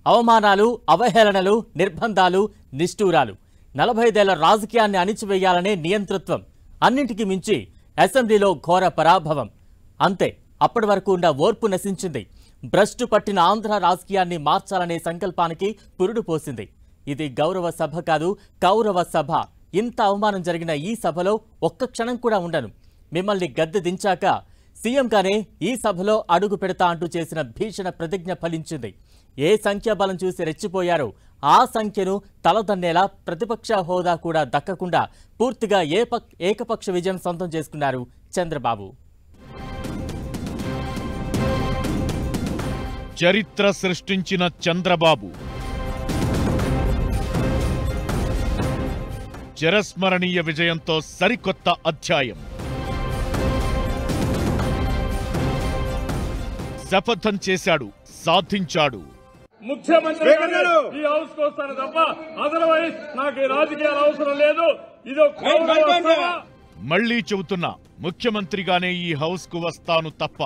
అవమానాలు, అవహేళనలు, నిర్బంధాలు, నిష్ఠూరాలు, 45 ఏళ్ల రాజకీయాన్ని అణిచివేయాలనే నియంతృత్వం, అన్నింటికి మించి అసెంబ్లీలో ఘోర పరాభవం. అంతే, అప్పటి వరకు ఉన్న ఓర్పు నశించింది. భ్రష్టు పట్టిన ఆంధ్ర రాజకీయాన్ని మార్చాలనే సంకల్పానికి పురుడు పోసింది. ఇది గౌరవ సభ కాదు, కౌరవ సభ. ఇంత అవమానం జరిగిన ఈ సభలో ఒక్క క్షణం కూడా ఉండను. మిమ్మల్ని గద్దె దించాక సీఎంగానే ఈ సభలో అడుగు పెడతా అంటూ చేసిన భీషణ ప్రతిజ్ఞ ఫలించింది. ఏ సంఖ్యాబలం చూసి రెచ్చిపోయారో ఆ సంఖ్యను తలదన్నేలా ప్రతిపక్ష హోదా కూడా దక్కకుండా పూర్తిగా ఏకపక్ష విజయం సొంతం చేసుకున్నారు చంద్రబాబు. చరిత్ర సృష్టించిన చంద్రబాబు చిరస్మరణీయ విజయంతో సరికొత్త అధ్యాయం. శపథం చేశాడు, సాధించాడు. ముఖ్యమంత్రి ఈ హౌస్ కు వస్తాను తప్ప అదర్వైజ్ నాకు రాజకీయాలు అవసరం లేదు. మళ్లీ చెబుతున్నా, ముఖ్యమంత్రిగానే ఈ హౌస్ కు వస్తాను తప్ప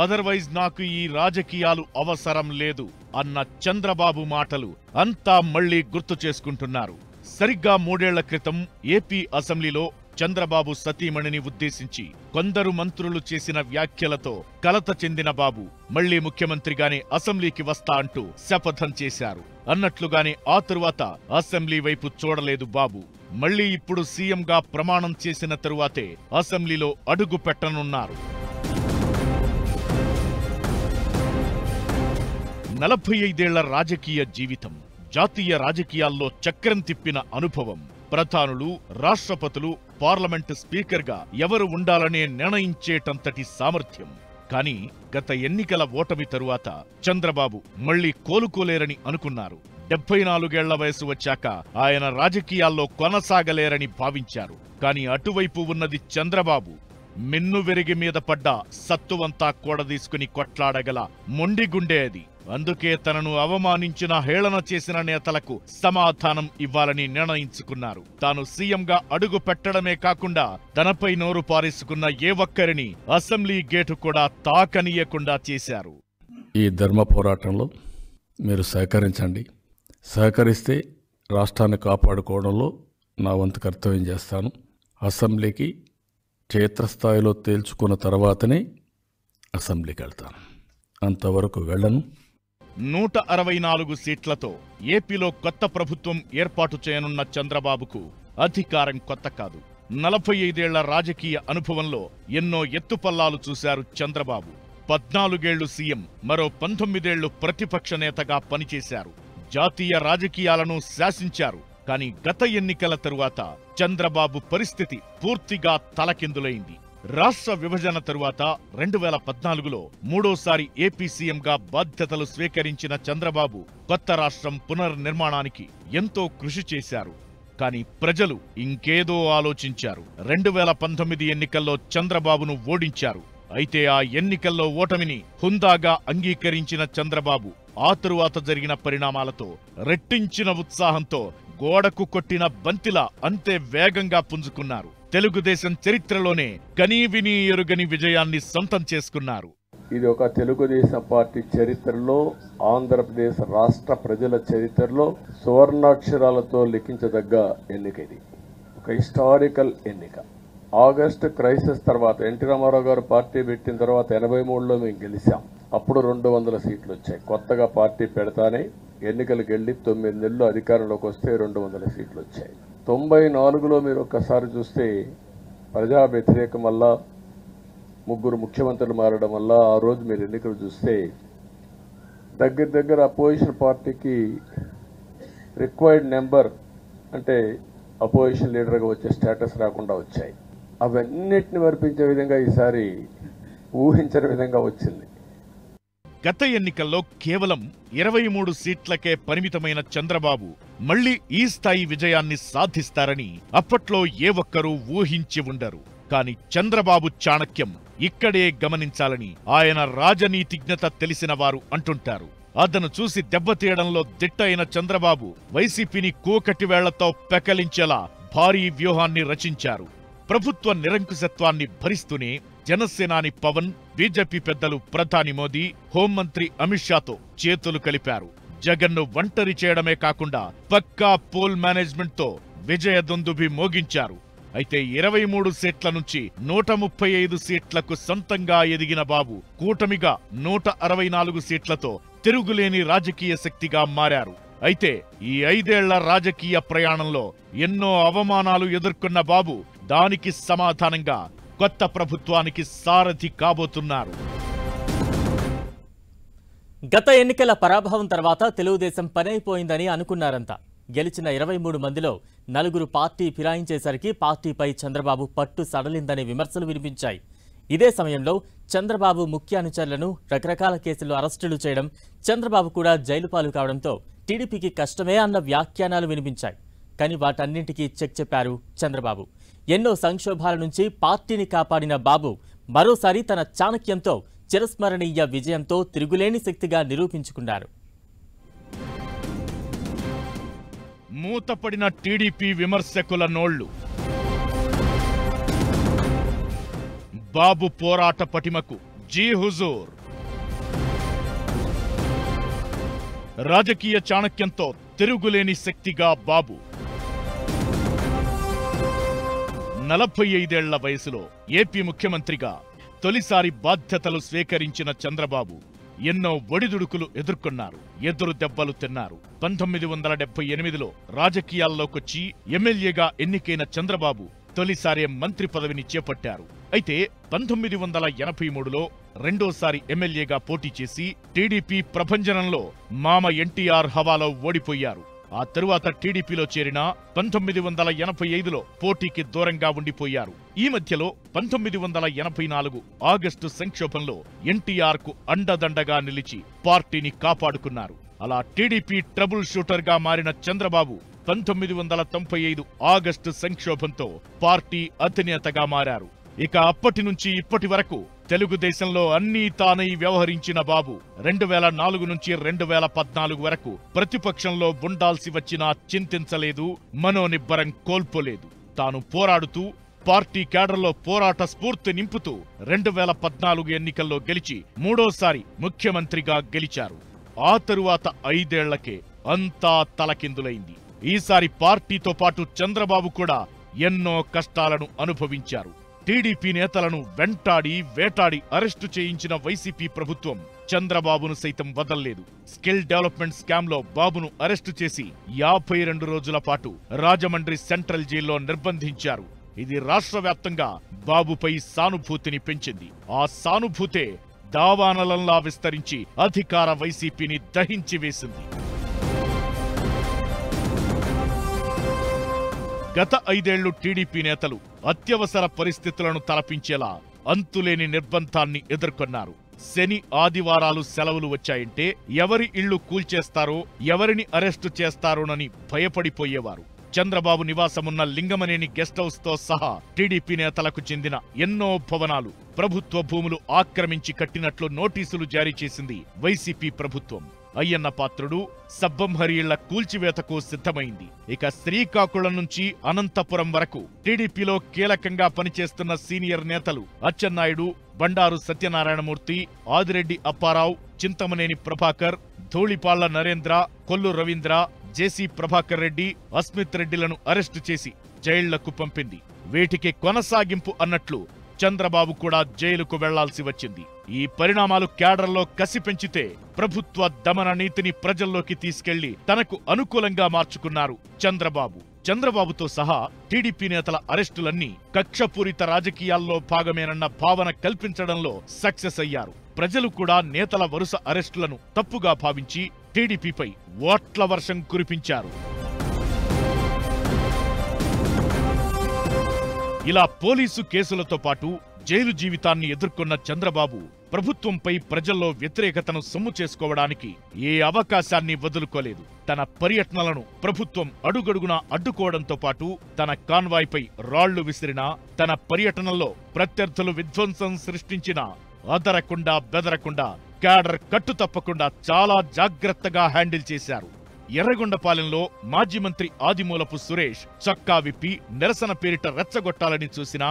అదర్వైజ్ నాకు ఈ రాజకీయాలు అవసరం లేదు అన్న చంద్రబాబు మాటలు అంతా మళ్లీ గుర్తు చేసుకుంటున్నారు. సరిగ్గా 3 ఏళ్ల క్రితం ఏపీ అసెంబ్లీలో చంద్రబాబు సతీమణిని ఉద్దేశించి కొందరు మంత్రులు చేసిన వ్యాఖ్యలతో కలత చెందిన బాబు మళ్లీ ముఖ్యమంత్రిగానే అసెంబ్లీకి వస్తా అంటూ శపథం చేశారు. అన్నట్లుగానే ఆ తరువాత అసెంబ్లీ వైపు చూడలేదు బాబు. మళ్లీ ఇప్పుడు సీఎంగా ప్రమాణం చేసిన తరువాతే అసెంబ్లీలో అడుగు పెట్టనున్నారు. 45 ఏళ్ల రాజకీయ జీవితం, జాతీయ రాజకీయాల్లో చక్రం తిప్పిన అనుభవం, ప్రధానులు, రాష్ట్రపతులు, పార్లమెంటు స్పీకర్గా ఎవరు ఉండాలనే నిర్ణయించేటంతటి సామర్థ్యం. కానీ గత ఎన్నికల ఓటమి తరువాత చంద్రబాబు మళ్లీ కోలుకోలేరని అనుకున్నారు. 74 ఏళ్ల వయసు వచ్చాక ఆయన రాజకీయాల్లో కొనసాగలేరని భావించారు. కానీ అటువైపు ఉన్నది చంద్రబాబు. మిన్ను వెరిగి మీద పడ్డ సత్తువంతా కూడదీసుకుని కొట్లాడగల మొండిగుండే అది. అందుకే తనను అవమానించిన, హేళన చేసిన నేతలకు సమాధానం ఇవ్వాలని నిర్ణయించుకున్నారు. తాను సీఎంగా అడుగు పెట్టడమే కాకుండా తనపై నోరు పారేసుకున్న ఏ ఒక్కరిని అసెంబ్లీ గేటు కూడా తాకనీయకుండా చేశారు. ఈ ధర్మ పోరాటంలో మీరు సహకరించండి. సహకరిస్తే రాష్ట్రాన్ని కాపాడుకోవడంలో నా వంతు కర్తవ్యం చేస్తాను. అసెంబ్లీకి క్షేత్రస్థాయిలో తేల్చుకున్న తర్వాతనే అసెంబ్లీకి వెళ్తాను. అంతవరకు వెళ్ళను. 164 సీట్లతో ఏపీలో కొత్త ప్రభుత్వం ఏర్పాటు చేయనున్న చంద్రబాబుకు అధికారం కొత్త కాదు. 45 ఏళ్ల రాజకీయ అనుభవంలో ఎన్నో ఎత్తుపల్లాలు చూశారు చంద్రబాబు. 14 ఏళ్లు సీఎం, మరో 19 ఏళ్లు ప్రతిపక్ష నేతగా పనిచేశారు. జాతీయ రాజకీయాలను శాసించారు. కానీ గత ఎన్నికల తరువాత చంద్రబాబు పరిస్థితి పూర్తిగా తలకిందులైంది. రాష్ట్ర విభజన తరువాత 2014లో మూడోసారి ఏపీ సీఎంగా బాధ్యతలు స్వీకరించిన చంద్రబాబు కొత్త రాష్ట్రం పునర్నిర్మాణానికి ఎంతో కృషి చేశారు. కానీ ప్రజలు ఇంకేదో ఆలోచించారు. 2019 ఎన్నికల్లో చంద్రబాబును ఓడించారు. అయితే ఆ ఎన్నికల్లో ఓటమిని హుందాగా అంగీకరించిన చంద్రబాబు ఆ తరువాత జరిగిన పరిణామాలతో రెట్టించిన ఉత్సాహంతో గోడకు కొట్టిన బంతిలా అంతే వేగంగా పుంజుకున్నారు. తెలుగుదేశం చరిత్రలోనే కనీవినీ ఎరుగని విజయాన్ని సొంతం చేసుకున్నారు. ఇది ఒక తెలుగుదేశం పార్టీ చరిత్రలో, ఆంధ్రప్రదేశ్ రాష్ట్ర ప్రజల చరిత్రలో సువర్ణాక్షరాలతో లిఖించదగ్గ ఎన్నిక. ఇది ఒక హిస్టారికల్ ఎన్నిక. ఆగస్టు క్రైసిస్ తర్వాత ఎన్టీ రామారావు గారు పార్టీ పెట్టిన తర్వాత 83లో మేము గెలిచాం. అప్పుడు 200 సీట్లు వచ్చాయి. కొత్తగా పార్టీ పెడతానే ఎన్నికలకు వెళ్ళి 9 నెలలు అధికారంలోకి వస్తే 200 సీట్లు వచ్చాయి. 94లో మీరు ఒక్కసారి చూస్తే ప్రజా వ్యతిరేకం వల్ల 3 ముఖ్యమంత్రులు మారడం వల్ల ఆ రోజు మీరు ఎన్నికలు చూస్తే దగ్గర అపోజిషన్ పార్టీకి రిక్వైర్డ్ నెంబర్ అంటే అపోజిషన్ లీడర్గా వచ్చే స్టేటస్ రాకుండా వచ్చాయి. అవన్నిటిని మరిపించే విధంగా ఈసారి ఊహించని విధంగా వచ్చింది. గత ఎన్నికల్లో కేవలం 23 సీట్లకే పరిమితమైన చంద్రబాబు మళ్లీ ఈ స్థాయి విజయాన్ని సాధిస్తారని అప్పట్లో ఏ ఒక్కరూ ఊహించి ఉండరు. కాని చంద్రబాబు చాణక్యం ఇక్కడే గమనించాలని ఆయన రాజనీతిజ్ఞత తెలిసిన వారు అంటుంటారు. అదను చూసి దెబ్బతీయడంలో దిట్టయిన చంద్రబాబు వైసీపీని కూకటి వేళ్లతో పెకలించేలా భారీ వ్యూహాన్ని రచించారు. ప్రభుత్వ నిరంకుశత్వాన్ని భరిస్తూనే జనసేనాని పవన్, బీజేపీ పెద్దలు ప్రధాని మోదీ, హోంమంత్రి అమిత్ షాతో చేతులు కలిపారు. జగన్ను ఒంటరి చేయడమే కాకుండా పక్కా పోల్ మేనేజ్మెంట్ తో విజయ దుందుభి మోగించారు. అయితే 23 సీట్ల నుంచి 135 సీట్లకు సొంతంగా ఎదిగిన బాబు కూటమిగా 164 సీట్లతో తిరుగులేని రాజకీయ శక్తిగా మారారు. అయితే ఈ 5 ఏళ్ల రాజకీయ ప్రయాణంలో ఎన్నో అవమానాలు ఎదుర్కొన్న బాబు దానికి సమాధానంగా కొత్త ప్రభుత్వానికి సారథి కాబోతున్నారు. గత ఎన్నికల పరాభవం తర్వాత తెలుగుదేశం పనైపోయిందని అనుకున్నారంతా. గెలిచిన 23 మందిలో 4 పార్టీ ఫిరాయించేసరికి పార్టీపై చంద్రబాబు పట్టు సడలిందనే విమర్శలు వినిపించాయి. ఇదే సమయంలో చంద్రబాబు ముఖ్య అనుచరులను రకరకాల కేసుల్లో అరెస్టులు చేయడం, చంద్రబాబు కూడా జైలు పాలు కావడంతో టీడీపీకి కష్టమే అన్న వ్యాఖ్యానాలు వినిపించాయి. కానీ వాటన్నింటికీ చెక్ చెప్పారు చంద్రబాబు. ఎన్నో సంక్షోభాల నుంచి పార్టీని కాపాడిన బాబు మరోసారి తన చాణక్యంతో చిరస్మరణీయ విజయంతో తిరుగులేని శక్తిగా నిరూపించుకున్నారు. మూతపడిన టీడీపీ విమర్శకుల నోళ్లు. బాబు పోరాట పటిమకు జీ హుజూర్. రాజకీయ చాణక్యంతో తిరుగులేని శక్తిగా బాబు. 45 ఏళ్ల వయసులో ఏపీ ముఖ్యమంత్రిగా తొలిసారి బాధ్యతలు స్వీకరించిన చంద్రబాబు ఎన్నో ఒడిదుడుకులు ఎదుర్కొన్నారు, ఎదురు దెబ్బలు తిన్నారు. 1978లో రాజకీయాల్లోకొచ్చి ఎమ్మెల్యేగా ఎన్నికైన చంద్రబాబు తొలిసారి మంత్రి పదవిని చేపట్టారు. అయితే 1983లో రెండోసారి ఎమ్మెల్యేగా పోటీ చేసి టీడీపీ ప్రభంజనంలో మామ ఎన్టీఆర్ హవాలో ఓడిపోయారు. ఆ తరువాత టీడీపీలో చేరిన 1985లో పోటీకి దూరంగా ఉండిపోయారు. ఈ మధ్యలో 1984 ఆగస్టు సంక్షోభంలో ఎన్టీఆర్ కు అండదండగా నిలిచి పార్టీని కాపాడుకున్నారు. అలా టీడీపీ ట్రబుల్ షూటర్ గా మారిన చంద్రబాబు 1995 ఆగస్టు సంక్షోభంతో పార్టీ అధినేతగా మారారు. ఇక అప్పటి నుంచి ఇప్పటి వరకు తెలుగుదేశంలో అన్నీ తానై వ్యవహరించిన బాబు 2004 నుంచి 2014 వరకు ప్రతిపక్షంలో ఉండాల్సి వచ్చినా చింతించలేదు, మనోనిబ్బరం కోల్పోలేదు. తాను పోరాడుతూ పార్టీ కేడర్లో పోరాట స్ఫూర్తి నింపుతూ 2014 ఎన్నికల్లో గెలిచి మూడోసారి ముఖ్యమంత్రిగా గెలిచారు. ఆ తరువాత 5 ఏళ్లకే అంతా తలకిందులైంది. ఈసారి పార్టీతో పాటు చంద్రబాబు కూడా ఎన్నో కష్టాలను అనుభవించారు. టీడీపీ నేతలను వెంటాడి వేటాడి అరెస్టు చేయించిన వైసీపీ ప్రభుత్వం చంద్రబాబును సైతం వదల్లేదు. స్కిల్ డెవలప్మెంట్ స్కామ్ లో బాబును అరెస్టు చేసి 52 రోజుల పాటు రాజమండ్రి సెంట్రల్ జైల్లో నిర్బంధించారు. ఇది రాష్ట్ర వ్యాప్తంగా బాబుపై సానుభూతిని పెంచింది. ఆ సానుభూతే దావానలంలా విస్తరించి అధికార వైసీపీని దహించి వేసింది. గత 5 ఏళ్లు టీడీపీ నేతలు అత్యవసర పరిస్థితులను తలపించేలా అంతులేని నిర్బంధాన్ని ఎదుర్కొన్నారు. శని ఆదివారాలు సెలవులు వచ్చాయంటే ఎవరి ఇళ్లు కూల్చేస్తారో, ఎవరిని అరెస్టు చేస్తారోనని భయపడిపోయేవారు. చంద్రబాబు నివాసమున్న లింగమనేని గెస్ట్ హౌస్ తో సహా టీడీపీ నేతలకు చెందిన ఎన్నో భవనాలు, ప్రభుత్వ భూములు ఆక్రమించి కట్టినట్లు నోటీసులు జారీ చేసింది వైసీపీ ప్రభుత్వం. అయ్యన్న పాత్రుడు, సబ్బంహరి ఇళ్ల కూల్చివేతకు సిద్ధమైంది. ఇక శ్రీకాకుళం నుంచి అనంతపురం వరకు టీడీపీలో కీలకంగా పనిచేస్తున్న సీనియర్ నేతలు అచ్చెన్నాయుడు, బండారు సత్యనారాయణమూర్తి, ఆదిరెడ్డి అప్పారావు, చింతమనేని ప్రభాకర్, ధూళిపాళ్ల నరేంద్ర, కొల్లు రవీంద్ర, జేసీ ప్రభాకర్ రెడ్డి, అస్మిత్ రెడ్డిలను అరెస్టు చేసి జైళ్లకు పంపింది. వీటికి కొనసాగింపు అన్నట్లు చంద్రబాబు కూడా జైలుకు వెళ్లాల్సి వచ్చింది. ఈ పరిణామాలు కేడర్లో కసి పెంచితే ప్రభుత్వ దమన నీతిని ప్రజల్లోకి తీసుకెళ్లి తనకు అనుకూలంగా మార్చుకున్నారు చంద్రబాబు. చంద్రబాబుతో సహా టీడీపీ నేతల అరెస్టులన్నీ కక్షపూరిత రాజకీయాల్లో భాగమేనన్న భావన కల్పించడంలో సక్సెస్ అయ్యారు. ప్రజలు కూడా నేతల వరుస అరెస్టులను తప్పుగా భావించి టీడీపీపై ఓట్ల వర్షం కురిపించారు. ఇలా పోలీసు కేసులతో పాటు జైలు జీవితాన్ని ఎదుర్కొన్న చంద్రబాబు ప్రభుత్వంపై ప్రజల్లో వ్యతిరేకతను సొమ్ము చేసుకోవడానికి ఏ అవకాశాన్ని వదులుకోలేదు. తన పర్యటనలను ప్రభుత్వం అడుగడుగునా అడ్డుకోవడంతో పాటు తన కాన్వాయ్పై రాళ్లు విసిరినా, తన పర్యటనల్లో ప్రత్యర్థులు విధ్వంసం సృష్టించినా అదరకుండా బెదరకుండా క్యాడర్ కట్టు తప్పకుండా చాలా జాగ్రత్తగా హ్యాండిల్ చేశారు. ఎర్రగొండపాలెంలో మాజీ మంత్రి ఆదిమూలపు సురేష్ చొక్కా విప్పి నిరసన పేరిట రెచ్చగొట్టాలని చూసినా,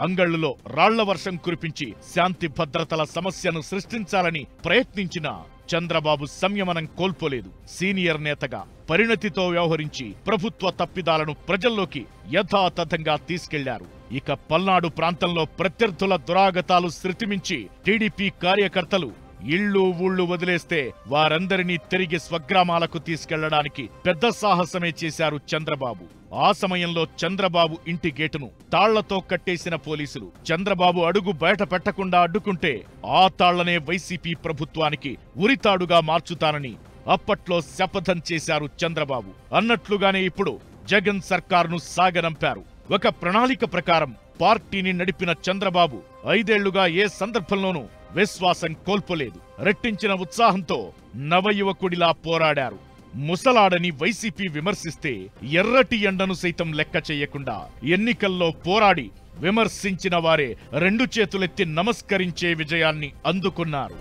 అంగళ్లులో రాళ్ల వర్షం కురిపించి శాంతి భద్రతల సమస్యను సృష్టించాలని ప్రయత్నించిన చంద్రబాబు సంయమనం కోల్పోలేదు. సీనియర్ నేతగా పరిణతితో వ్యవహరించి ప్రభుత్వ తప్పిదాలను ప్రజల్లోకి యథాతథంగా తీసుకెళ్లారు. ఇక పల్నాడు ప్రాంతంలో ప్రత్యర్థుల దురాగతాలు శృతిమించి టీడీపీ కార్యకర్తలు ఇళ్ళు ఊళ్ళు వదిలేస్తే వారందరినీ తిరిగి స్వగ్రామాలకు తీసుకెళ్లడానికి పెద్ద సాహసమే చేశారు చంద్రబాబు. ఆ సమయంలో చంద్రబాబు ఇంటి గేటును తాళ్లతో కట్టేసిన పోలీసులు చంద్రబాబు అడుగు బయట పెట్టకుండా అడ్డుకుంటే ఆ తాళ్లనే వైసీపీ ప్రభుత్వానికి ఉరితాడుగా మార్చుతానని అప్పట్లో శపథం చేశారు చంద్రబాబు. అన్నట్లుగానే ఇప్పుడు జగన్ సర్కారును సాగనంపారు. ఒక ప్రణాళిక ప్రకారం పార్టీని నడిపిన చంద్రబాబు 5 ఏళ్లుగా ఏ సందర్భంలోనూ విశ్వాసం కోల్పోలేదు. రెట్టించిన ఉత్సాహంతో నవయువకుడిలా పోరాడారు. ముసలాడని వైసీపీ విమర్శిస్తే ఎర్రటి ఎండను సైతం లెక్క చేయకుండా ఎన్నికల్లో పోరాడి విమర్శించిన వారే 2 చేతులెత్తి నమస్కరించే విజయాన్ని అందుకున్నారు.